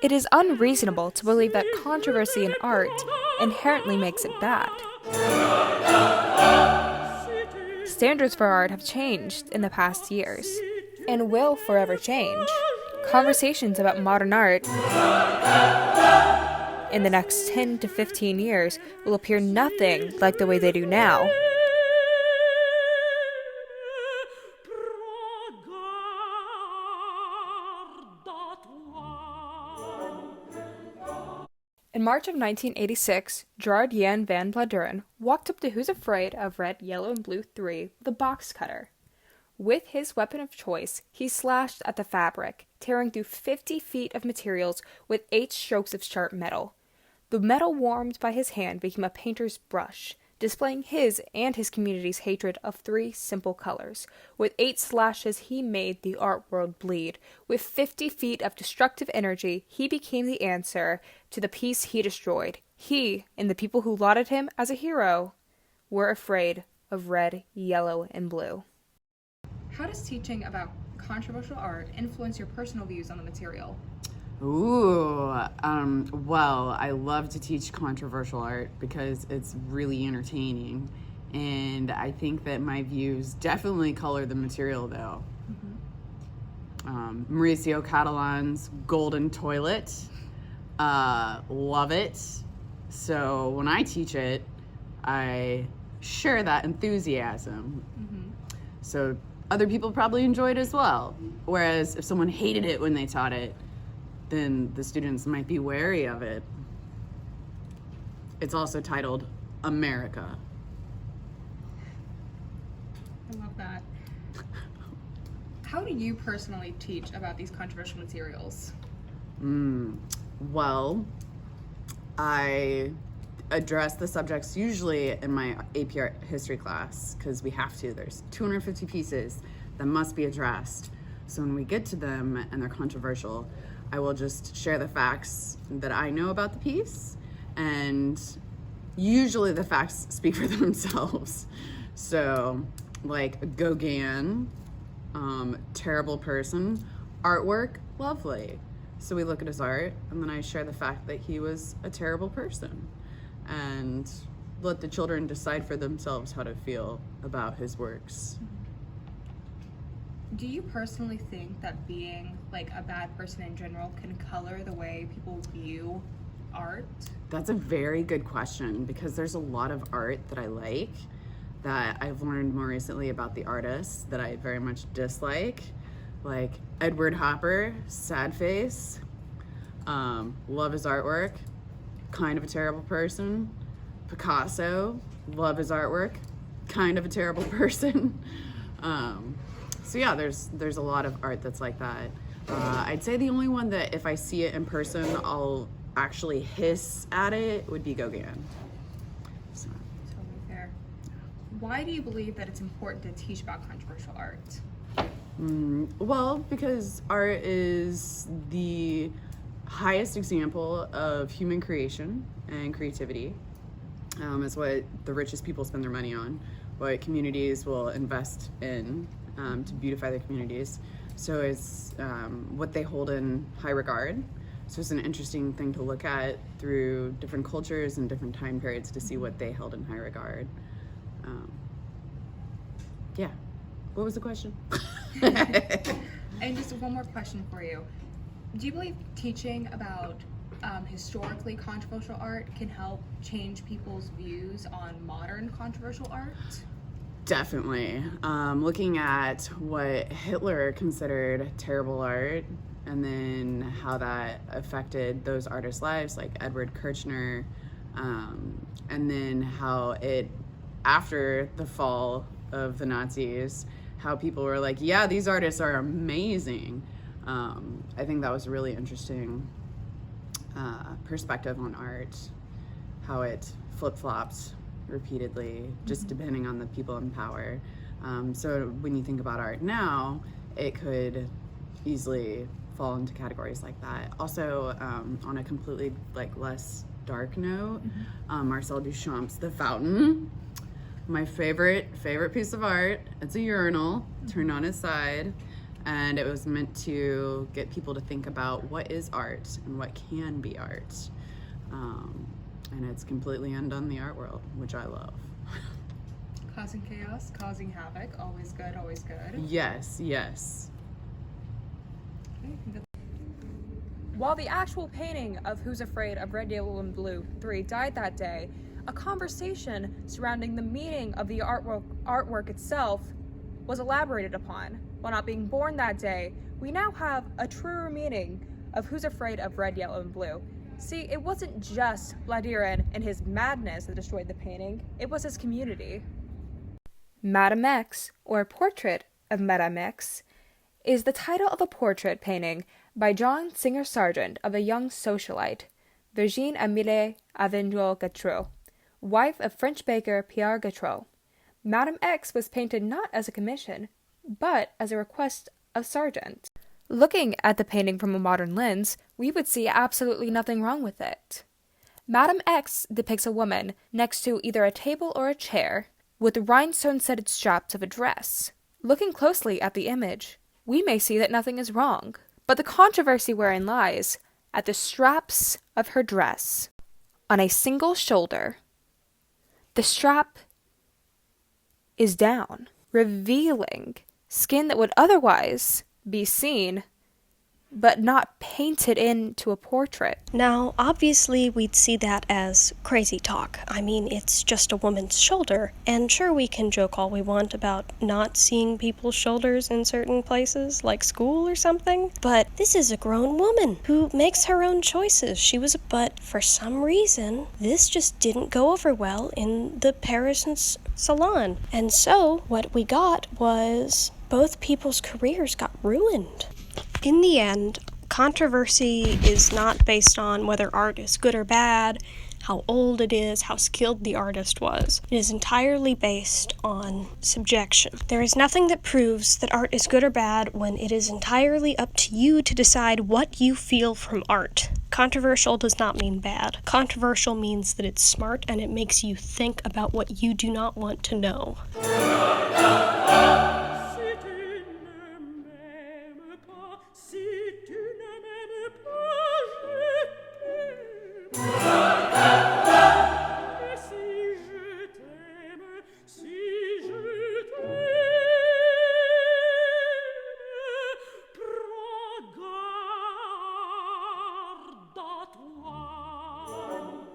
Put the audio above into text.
It is unreasonable to believe that controversy in art inherently makes it bad. Standards for art have changed in the past years, and will forever change. Conversations about modern art in the next 10 to 15 years will appear nothing like the way they do now. In March of 1986, Gerard Jan van Bladeren walked up to Who's Afraid of Red, Yellow, and Blue 3 with a box cutter. With his weapon of choice, he slashed at the fabric, tearing through 50 feet of materials with 8 strokes of sharp metal. The metal warmed by his hand became a painter's brush, displaying his and his community's hatred of 3 simple colors. With 8 slashes, he made the art world bleed. With 50 feet of destructive energy, he became the answer to the piece he destroyed. He, and the people who lauded him as a hero, were afraid of red, yellow, and blue. How does teaching about controversial art influence your personal views on the material? Well, I love to teach controversial art because it's really entertaining. And I think that my views definitely color the material, though. Mauricio Catalan's Golden Toilet, love it. So when I teach it, I share that enthusiasm. So other people probably enjoy it as well. Whereas if someone hated it when they taught it, then the students might be wary of it. It's also titled America. I love that. How do you personally teach about these controversial materials? Well, I address the subjects usually in my AP Art history class because we have to. There's 250 pieces that must be addressed. So when we get to them and they're controversial, I will just share the facts that I know about the piece, and usually the facts speak for themselves. So, like Gauguin, terrible person, artwork, lovely. So we look at his art, and then I share the fact that he was a terrible person, and let the children decide for themselves how to feel about his works. Do you personally think that being like a bad person in general can color the way people view art? That's a very good question because there's a lot of art that I like that I've learned more recently about the artists that I very much dislike. Like Edward Hopper, sad face, love his artwork, kind of a terrible person. Picasso, love his artwork, kind of a terrible person. So yeah, there's a lot of art that's like that. I'd say the only one that if I see it in person, I'll actually hiss at it would be Gauguin. So. Totally fair. Why do you believe that it's important to teach about controversial art? Well, because art is the highest example of human creation and creativity. It's what the richest people spend their money on, what communities will invest in to beautify their communities. So it's what they hold in high regard. So it's an interesting thing to look at through different cultures and different time periods to see what they held in high regard. Yeah. What was the question? And just one more question for you. Do you believe teaching about historically controversial art can help change people's views on modern controversial art? Definitely. Looking at what Hitler considered terrible art and then how that affected those artists' lives, like Edward Kirchner, and then how it, after the fall of the Nazis, how people were like, yeah, these artists are amazing. I think that was a really interesting perspective on art, how it flip-flopped repeatedly, just depending on the people in power. So when you think about art now, it could easily fall into categories like that. Also, on a completely less dark note, Marcel Duchamp's The Fountain, my favorite piece of art. It's a urinal turned on its side, And it was meant to get people to think about what is art and what can be art. And it's completely undone the art world, which I love. Causing chaos, causing havoc, always good, always good. Yes, yes. While the actual painting of Who's Afraid of Red, Yellow, and Blue 3 died that day, a conversation surrounding the meaning of the artwork itself was elaborated upon. While not being born that day, we now have a truer meaning of Who's Afraid of Red, Yellow, and Blue. See, it wasn't just Blaudieren and his madness that destroyed the painting, it was his community. Madame X, or Portrait of Madame X, is the title of a portrait painting by John Singer Sargent of a young socialite, Virginie Amélie Avenel Gautreau, wife of French baker Pierre Gautreau. Madame X was painted not as a commission, but as a request of Sargent. Looking at the painting from a modern lens, we would see absolutely nothing wrong with it. Madame X depicts a woman next to either a table or a chair, with the rhinestone-studded straps of a dress. Looking closely at the image, we may see that nothing is wrong, but the controversy wherein lies at the straps of her dress. On a single shoulder, the strap is down, revealing skin that would otherwise be seen, but not painted into a portrait. Now, obviously, we'd see that as crazy talk. I mean, it's just a woman's shoulder, and sure, we can joke all we want about not seeing people's shoulders in certain places, like school or something, but this is a grown woman who makes her own choices. But for some reason, this just didn't go over well in the Paris salon, and so what we got was both people's careers got ruined. In the end, controversy is not based on whether art is good or bad, how old it is, how skilled the artist was. It is entirely based on subjection. There is nothing that proves that art is good or bad when it is entirely up to you to decide what you feel from art. Controversial does not mean bad. Controversial means that it's smart and it makes you think about what you do not want to know.